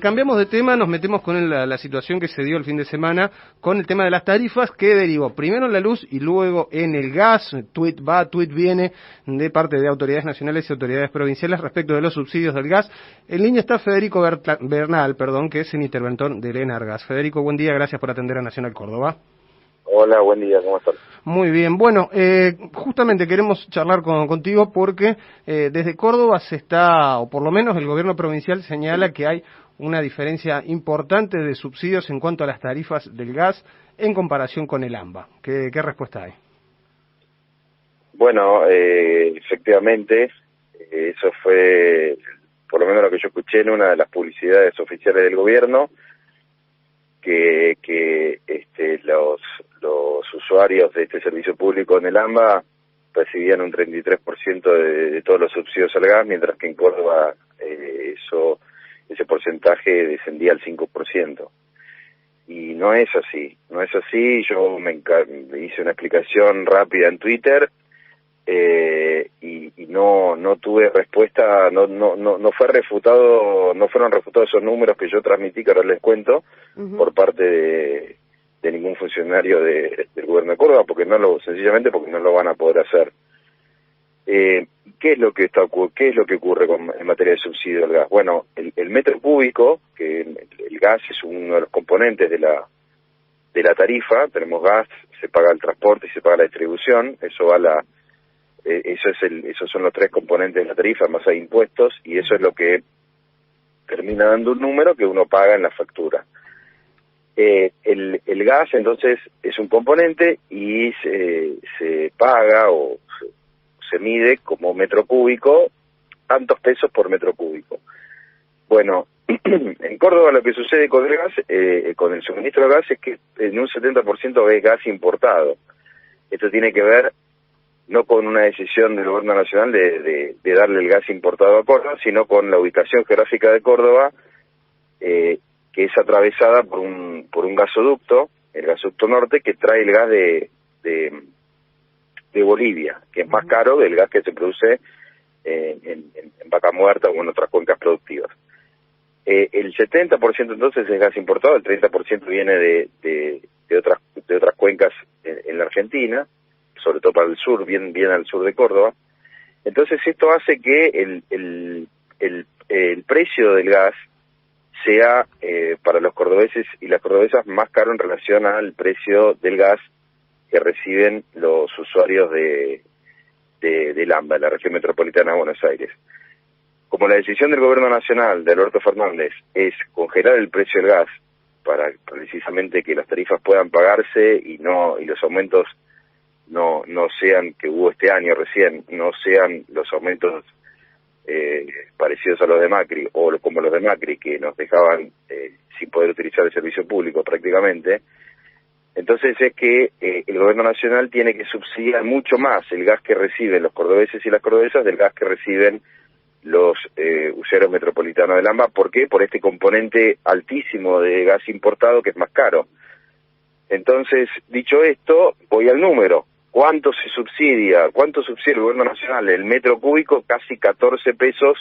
Cambiamos de tema, nos metemos con la situación que se dio el fin de semana con el tema de las tarifas que derivó primero en la luz y luego en el gas. Tuit va, tuit viene de parte de autoridades nacionales y autoridades provinciales respecto de los subsidios del gas. En línea está Federico Bernal, que es el interventor del Enargas. Federico, buen día, gracias por atender a Nacional Córdoba. Hola, buen día, ¿cómo estás? Muy bien, bueno, justamente queremos charlar contigo porque desde Córdoba se está, o por lo menos el gobierno provincial señala que hay una diferencia importante de subsidios en cuanto a las tarifas del gas en comparación con el AMBA. ¿Qué respuesta hay? Bueno, efectivamente, eso fue, por lo menos lo que yo escuché en una de las publicidades oficiales del gobierno, que los usuarios de este servicio público en el AMBA recibían un 33% de todos los subsidios al gas, mientras que en Córdoba ese porcentaje descendía al 5%. Y no es así, yo hice una explicación rápida en Twitter y no tuve respuesta, no fueron refutados esos números que yo transmití, que ahora les cuento, por parte de ningún funcionario del gobierno de Córdoba, sencillamente porque no lo van a poder hacer. ¿Qué es lo que ocurre en materia de subsidio del gas? Bueno, el metro cúbico, que el gas es uno de los componentes de la tarifa. Tenemos gas, se paga el transporte y se paga la distribución. Esos son los tres componentes de la tarifa, más hay impuestos, y eso es lo que termina dando un número que uno paga en la factura. El gas, entonces, es un componente y se paga o se mide como metro cúbico, tantos pesos por metro cúbico. Bueno, en Córdoba lo que sucede con el gas, con el suministro de gas, es que en un 70% es gas importado. Esto tiene que ver no con una decisión del gobierno nacional de darle el gas importado a Córdoba, sino con la ubicación geográfica de Córdoba, que es atravesada por un gasoducto, el gasoducto norte, que trae el gas de Bolivia, que es más caro del gas que se produce en Vaca Muerta o en otras cuencas productivas. El 70% entonces es gas importado, el 30% viene de otras cuencas en la Argentina, sobre todo para el sur, bien al sur de Córdoba. Entonces esto hace que el precio del gas sea para los cordobeses y las cordobesas más caro en relación al precio del gas que reciben los usuarios del AMBA, la región metropolitana de Buenos Aires. Como la decisión del gobierno nacional de Alberto Fernández es congelar el precio del gas para precisamente que las tarifas puedan pagarse y los aumentos no sean, que hubo este año recién, no sean los aumentos parecidos a los de Macri o como los de Macri, que nos dejaban sin poder utilizar el servicio público prácticamente. Entonces es que el gobierno nacional tiene que subsidiar mucho más el gas que reciben los cordobeses y las cordobesas del gas que reciben los usuarios metropolitanos del AMBA. ¿Por qué? Por este componente altísimo de gas importado que es más caro. Entonces, dicho esto, voy al número. ¿Cuánto subsidia el gobierno nacional? El metro cúbico, casi 14 pesos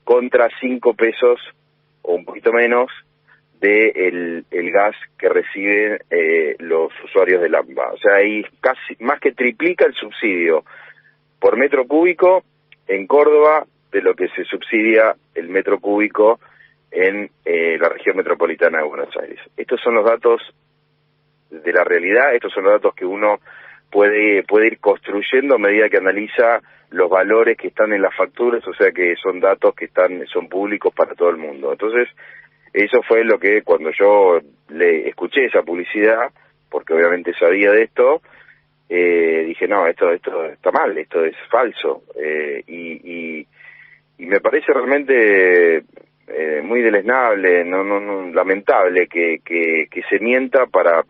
contra 5 pesos o un poquito menos de el gas que reciben los usuarios del AMBA. O sea, ahí casi más que triplica el subsidio por metro cúbico en Córdoba de lo que se subsidia el metro cúbico en la región metropolitana de Buenos Aires. Estos son los datos de la realidad, estos son los datos que uno puede ir construyendo a medida que analiza los valores que están en las facturas, o sea que son datos que son públicos para todo el mundo. Entonces, eso fue lo que cuando yo le escuché esa publicidad, porque obviamente sabía de esto, dije, no, esto está mal, esto es falso, y me parece realmente muy deleznable, lamentable que se mienta para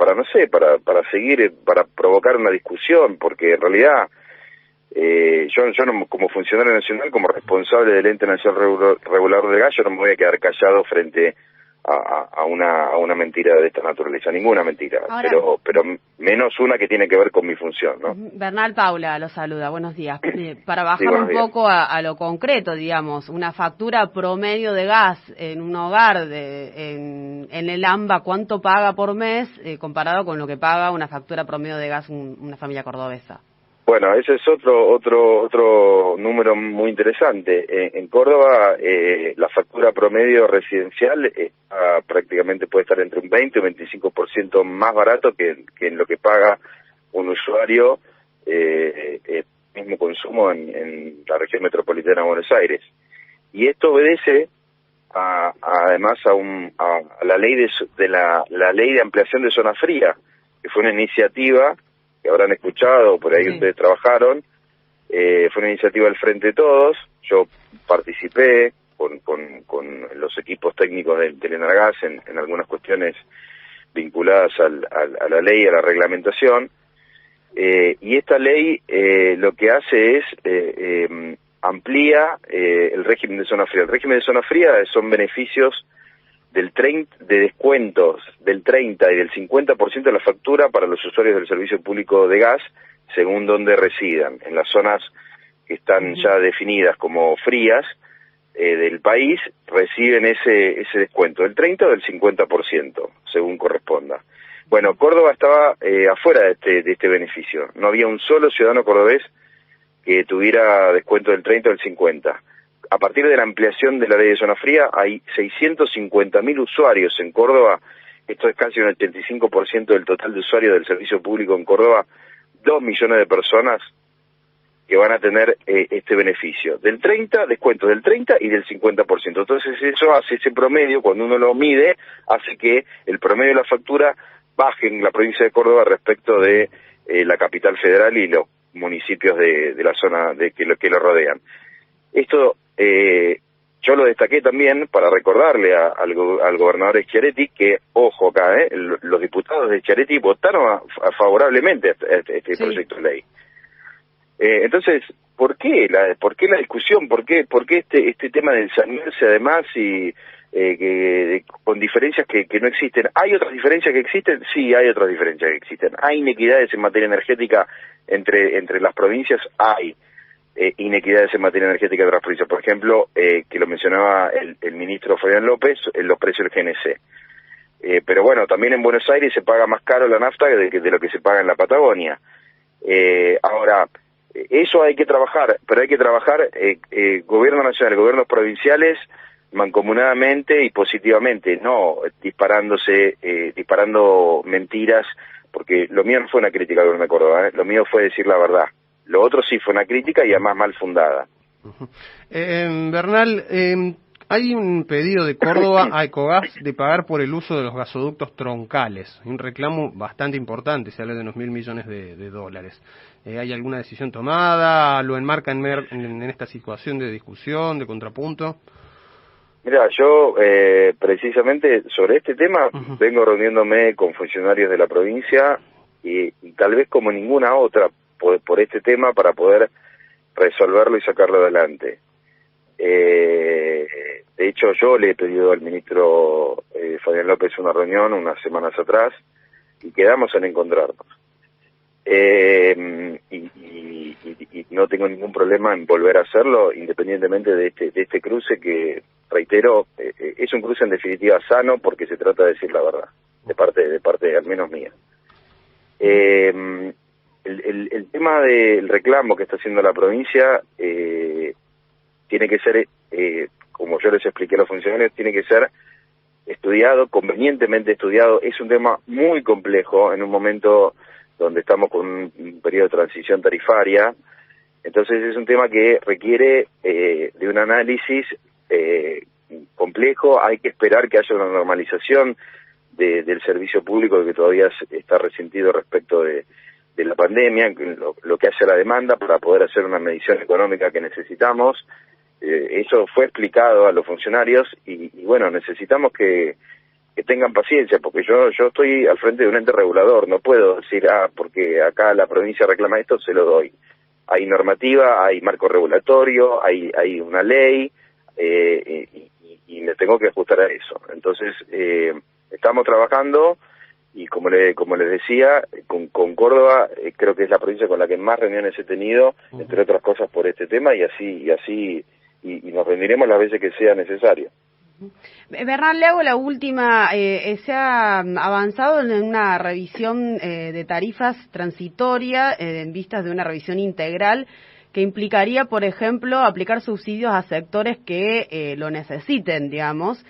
seguir, para provocar una discusión, porque en realidad yo no, como funcionario nacional, como responsable del Ente Nacional Regulador del Gas, yo no me voy a quedar callado frente a una mentira de esta naturaleza, ninguna mentira. Ahora, pero menos una que tiene que ver con mi función, ¿no? Bernal, Paula lo saluda, buenos días. Para bajar Sí, buenos un poco a lo concreto, digamos, una factura promedio de gas en un hogar en el AMBA, ¿cuánto paga por mes comparado con lo que paga una factura promedio de gas una familia cordobesa? Bueno, ese es otro número muy interesante. En Córdoba, la factura promedio residencial prácticamente puede estar entre un 20 y un 25% más barato que en lo que paga un usuario mismo consumo en la región metropolitana de Buenos Aires. Y esto obedece además a la ley la ley de ampliación de zona fría, que fue una iniciativa que habrán escuchado, por ahí sí. Ustedes trabajaron, fue una iniciativa del Frente de Todos. Yo participé con los equipos técnicos del Enargás en algunas cuestiones vinculadas a la ley, a la reglamentación, y esta ley lo que hace es amplía el régimen de zona fría. El régimen de zona fría son beneficios de descuentos del 30 y del 50% de la factura para los usuarios del servicio público de gas, según donde residan. En las zonas que están ya definidas como frías del país, reciben ese descuento del 30 o del 50%, según corresponda. Bueno, Córdoba estaba afuera de este beneficio. No había un solo ciudadano cordobés que tuviera descuento del 30 o del 50%. A partir de la ampliación de la ley de zona fría, hay 650.000 usuarios en Córdoba. Esto es casi un 85% del total de usuarios del servicio público en Córdoba. 2 millones de personas que van a tener este beneficio. Del 30, descuentos del 30 y del 50%. Entonces eso hace ese promedio, cuando uno lo mide, hace que el promedio de la factura baje en la provincia de Córdoba respecto de la capital federal y los municipios de la zona que lo rodean. Esto yo lo destaqué también para recordarle al gobernador Schiaretti que, ojo acá, los diputados de Schiaretti votaron favorablemente a este proyecto de ley. Entonces, ¿por qué la discusión? ¿Por qué este tema de ensañarse además y con diferencias que no existen? ¿Hay otras diferencias que existen? Sí, hay otras diferencias que existen. ¿Hay inequidades en materia energética entre las provincias? Hay inequidades en materia energética de otras provincias. Por ejemplo, que lo mencionaba el ministro Fabián López, los precios del GNC. Pero bueno, también en Buenos Aires se paga más caro la nafta de lo que se paga en la Patagonia. Ahora, eso hay que trabajar, pero hay que trabajar gobierno nacional, gobiernos provinciales, mancomunadamente y positivamente, no disparando mentiras, porque lo mío no fue una crítica al gobierno de Córdoba, lo mío fue decir la verdad. Lo otro sí fue una crítica y además mal fundada. Bernal, hay un pedido de Córdoba a Ecogas de pagar por el uso de los gasoductos troncales, un reclamo bastante importante, se habla de unos $1.000 millones de dólares. ¿Hay alguna decisión tomada? ¿Lo enmarca en esta situación de discusión, de contrapunto? Mira, yo precisamente sobre este tema vengo reuniéndome con funcionarios de la provincia y tal vez como ninguna otra por este tema para poder resolverlo y sacarlo adelante. De hecho, yo le he pedido al ministro Fabián López una reunión unas semanas atrás y quedamos en encontrarnos. Y no tengo ningún problema en volver a hacerlo, independientemente de este cruce que, reitero, es un cruce en definitiva sano porque se trata de decir la verdad, de parte al menos mía. El tema del reclamo que está haciendo la provincia tiene que ser, como yo les expliqué a los funcionarios, tiene que ser estudiado, convenientemente estudiado. Es un tema muy complejo en un momento donde estamos con un periodo de transición tarifaria. Entonces es un tema que requiere de un análisis complejo. Hay que esperar que haya una normalización del servicio público que todavía está resentido respecto de la pandemia, lo que hace a la demanda para poder hacer una medición económica que necesitamos. Eso fue explicado a los funcionarios y bueno, necesitamos que tengan paciencia, porque yo estoy al frente de un ente regulador, no puedo decir, porque acá la provincia reclama esto, se lo doy. Hay normativa, hay marco regulatorio, hay una ley, y me tengo que ajustar a eso. Entonces, estamos trabajando y como les decía, con Córdoba creo que es la provincia con la que más reuniones he tenido, entre otras cosas por este tema, y nos reuniremos las veces que sea necesario. Bernal, le hago la última. Se ha avanzado en una revisión de tarifas transitoria en vistas de una revisión integral que implicaría, por ejemplo, aplicar subsidios a sectores que lo necesiten, digamos,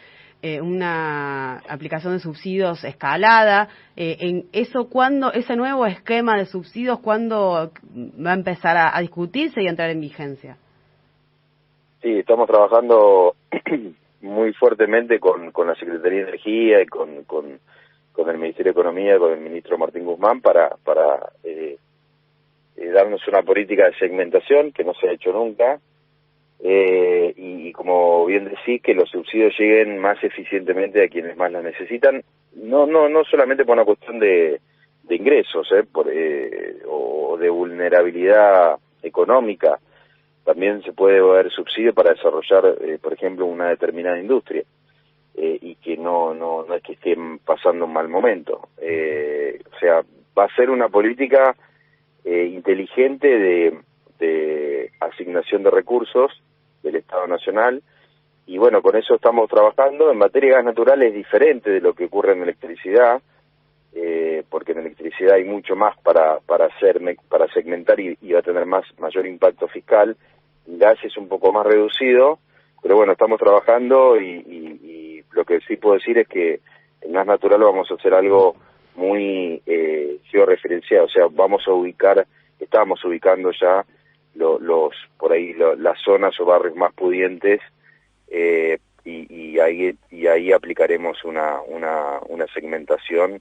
una aplicación de subsidios escalada. En eso, ¿cuándo ese nuevo esquema de subsidios, cuándo va a empezar a discutirse y a entrar en vigencia? Sí, estamos trabajando muy fuertemente con la Secretaría de Energía y con el Ministerio de Economía, con el ministro Martín Guzmán, para darnos una política de segmentación que no se ha hecho nunca, y como bien decís, que los subsidios lleguen más eficientemente a quienes más la necesitan, no solamente por una cuestión de ingresos, o de vulnerabilidad económica. También se puede haber subsidio para desarrollar, por ejemplo, una determinada industria, y que no es que estén pasando un mal momento. O sea, va a ser una política inteligente de asignación de recursos del Estado Nacional, y bueno, con eso estamos trabajando. En materia de gas natural es diferente de lo que ocurre en electricidad, porque en electricidad hay mucho más para segmentar y va a tener mayor impacto fiscal. En gas es un poco más reducido, pero bueno, estamos trabajando y lo que sí puedo decir es que en gas natural vamos a hacer algo muy georreferenciado, o sea, estábamos ubicando ya las zonas o barrios más pudientes, y ahí aplicaremos una segmentación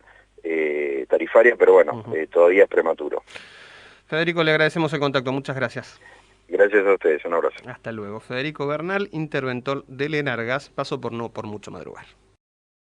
tarifaria, pero bueno, todavía es prematuro. Federico, le agradecemos el contacto, muchas gracias. Gracias a ustedes, un abrazo. Hasta luego. Federico Bernal, interventor del Enargas, pasó por No por Mucho Madrugar.